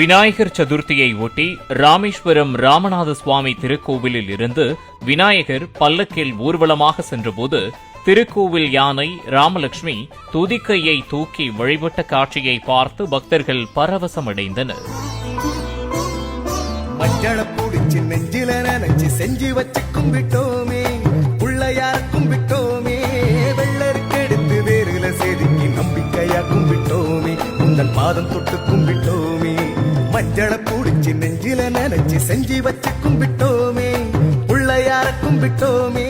விநாயகர் சதுர்த்தியை ஒட்டி ராமேஸ்வரம் ராமநாத சுவாமி திருக்கோவிலில் இருந்து விநாயகர் பல்லக்கில் ஊர்வலமாக சென்றபோது திருக்கோவில் யானை ராமலட்சுமி துதிக்கையை தூக்கி வழிபட்ட காட்சியை பார்த்து பக்தர்கள் பரவசமடைந்தனர். மஞ்சள புடிச்சு நெஞ்சில நினைச்சு செஞ்சு வச்சு கும்பிட்டோமே, பிள்ளையார கும்பிட்டோமே, வெள்ளருக்கு எடுத்து வேறுல செதுக்கி நம்பிக்கையா கும்பிட்டோமே, உங்கள் பாதம் தொட்டு கும்பிட்டோமே. மஞ்சள புடிச்சு நெஞ்சில நினைச்சு செஞ்சு வச்சு கும்பிட்டோமே, பிள்ளையார கும்பிட்டோமே.